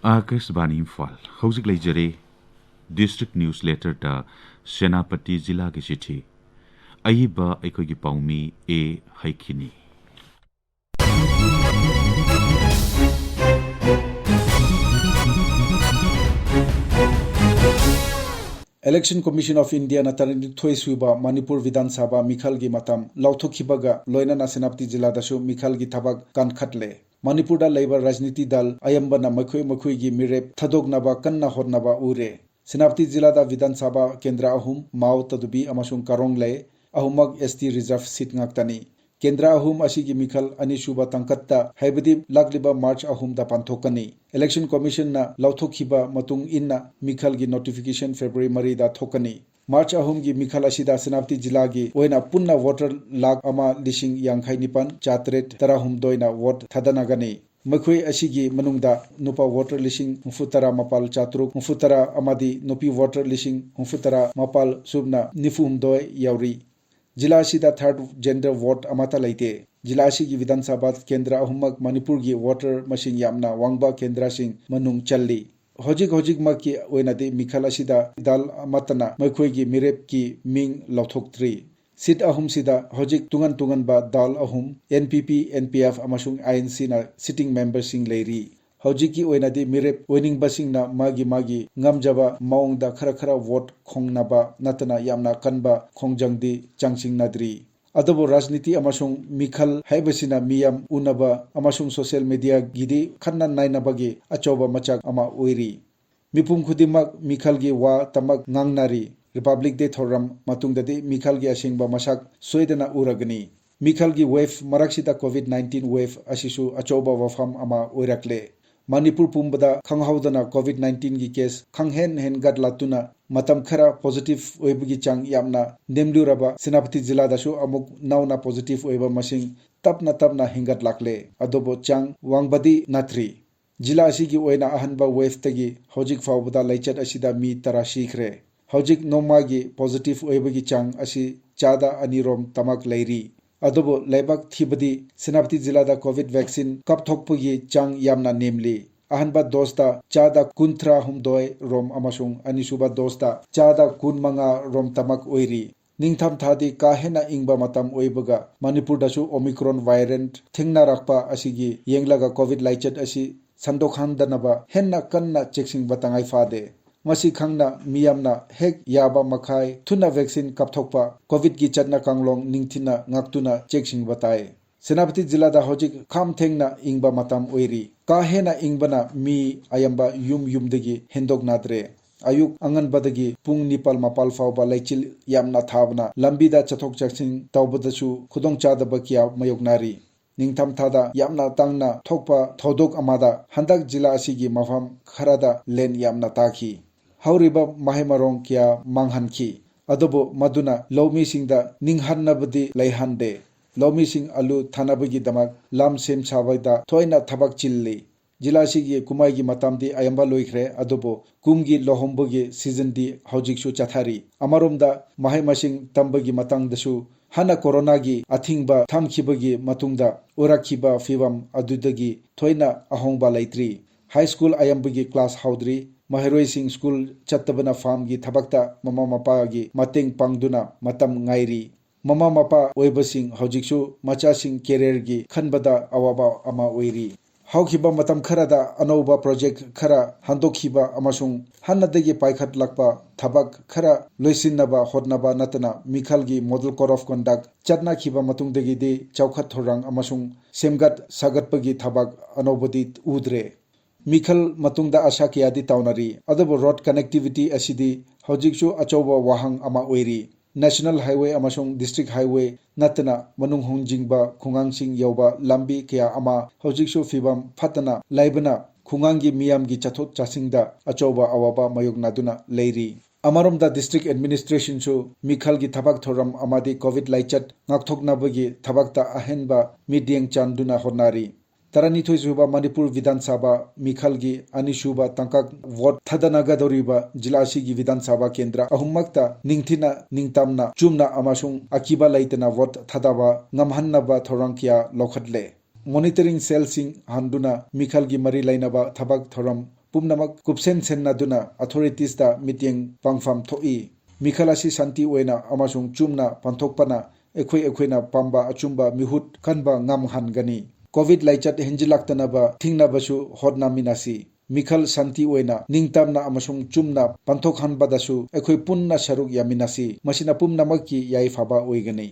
आकाशवाणी इम्फाल हौजिक लेजरे district newsletter दा सेनापति जिला की चिठी अयिबा अखोगी पाउमी ए हैखिनी Election Commission of India na tarani thoi suiba Manipur Vidhan Sabha Mikhal gi matam lauthokhibaga loinana Senapati jila dasu Mikhal gi thabak kan khatle Manipur da labor rajniti dal ayamba na makhoi gi mirep thadoknaba kanna hotnaba ure Senapati jila da Vidhan Sabha kendra ahum Mao Tadubi amasung Karong le ahumag ST reserve seat ngaktani Kendra ahum asigi Mikhal ani suba tangkatta haibadi lagliba March ahum da panthokani Election Commission na lauthokhiba matung inna Mikhal gi notification February mari da thokani March ahum gi Mikhal asida Senapati jila gi oina punna voter lag ama lishing yankhai nipan chatret tarahum doina vote thadanagani Makhoi asigi manungda nupa voter lishing mufutara mapal chatruk mufutara amadi nupi voter lishing mufutara mapal subna nifum doi yauri जिला असिदा third gender vote अमाता लेते जिला असिगी विधान सभा केंद्र अहुमक मणिपुर की voter machine यामना वांगबा केंद्र सिंह मनुंग चल्ली होजिक मक की ओइनादि मिखल असिदा दल अमतना मखोई की मिरेप की मिंग लौथोक्त्री सीट अहुम सिदा होजिक तुंगन बा दल अहुम एनपीपी एनपीएफ अमसुंग आईएनसी ना सिटिंग मेंबर सिंह लेरी हौजिकी ओइनादि मिरेप ओइनिंग बसिंगना मागी ngamjaba maungda khara vote khongnaba natana yamna kanba khongjangdi changsingnadri adobo rajniti amasung mikhal haibasina miyam unaba amasung social media gidi khanna nainabagi achoba machak ama oiri mipum khudimak mikhal gi wa tamak ngangnari republic day thoram matungdadi mikhal gi asingba masak soidana uragani mikhal gi wave maraksida covid-19 wave asisu achoba wafam ama oirakle Manipur pumbada khanghaudana COVID-19 gi case khanghen gad latuna matam khara positive oibagi chang yamna nemluraba Senapati jila dasu amuk nauna positive oiba masing tapna hingat lakle adobo chang wangbadi nathri jila asigi oina ahanba wave tagi hojik fawbada laichat asida mi tara shikre hojik nomagi positive oibagi chang asi chada anirom tamak leiri adobo laibak thibadi Senapati jila da covid vaccine kapthokpagi chang yamna nemli ahanba dosta chada kunthra humdoi rom amasung anisuba dosta chada kunmanga rom tamak oiri ningtham thadi kahena ingba matam oibaga Manipur dasu omicron variant thingna rakpa asigi yenglaga covid laichat asi sandokhan danaba henna kanna checking batangai fade masi khangna miyamna hek yaba makhai thuna vaccine kapthokpa covid gi chatna kanglong ningthina ngaktuna checksing batai Senapati jila da hojik kham thengna ingba matam oiri ka hena ingbana mi ayamba yum degi hendok nadre ayuk angan badagi pung nipal mapal fawba laichil yamna thabna lambi da chathok chaksing tawbadasu khudong chada bakia mayoknari ningtham thada yamna tangna thokpa thodok amada handak jila asigi mafam kharada len yamna taki hauriba mahimarong kya manghanki adobo maduna lawmi singda ninghannabadi laihande lawmi sing alu thanabagi damak lam sem sabaida thoina thabak chilli jila sigi kumai gi matamdi ayamba loikhre adobo kumgi lohombogi season di hojiksu chathari amaromda mahimasing tambagi matangdasu hana corona gi athingba thamkhibagi matungda orakhiba fibam adudagi thoina ahongba laitri high school ayambagi class haudri Maheroi Singh School Chattabana Farm gi thabakta mama mapa gi mateng pangduna matam ngairi mama mapa oibasing hojiksu macha sing career gi khanbada awaba ama oiri hawkhiba matam kharada anoba project khara handokhiba amasung hannadagi paikhat lakpa thabak khara loisinnaba hotnaba natana mikhal gi model code of conduct chatna khiba matungdagi de chawkhat thorang amasung semgat sagatpagi thabak anobadi udre Mikhal matungda asha kiyadi taunari adobo road connectivity asidi hojiksu achoba wahang ama oiri national highway amasung district highway natana manung hongjingba khungangsing yoba lambi kya ama hojiksu fibam phatana laibana khungangi miyamgi chathok chasingda achoba awaba mayoknaduna leiri amaromda district administration su Mikhal gi thabak thoram amadi covid laichat ngakthoknabagi thabakta ahenba midyeng chanduna honari Tarani Thuisuba Manipur Vidhan Sabha Mikhal gi Anishuba Tangkak Vote Thadanaga Doriba Jilasi gi Vidhan Sabha Kendra Ahumakta Ningthina Ningtamna Chumna Amasung Akiba Laitana Vote Thadaba Ngamhannaba Thorangkia Lokhatle Monitoring Cell Sing Handuna Mikhal gi Mari Lainaba Thabak Thoram pumnamak kupsen sennaduna authorities da meeting pangfam thoi mikhal asi santi oina amasung chumna panthokpana ekhoina pamba achumba mihut kanba ngam hangani covid laichat henjilaktanaba thingnabasu hodnaminasi mikhal santi oina ningtamna amasung chumna panthokhanbadasu ekhoi punna saruk yaminasi masina pumnamaki yai phaba oigani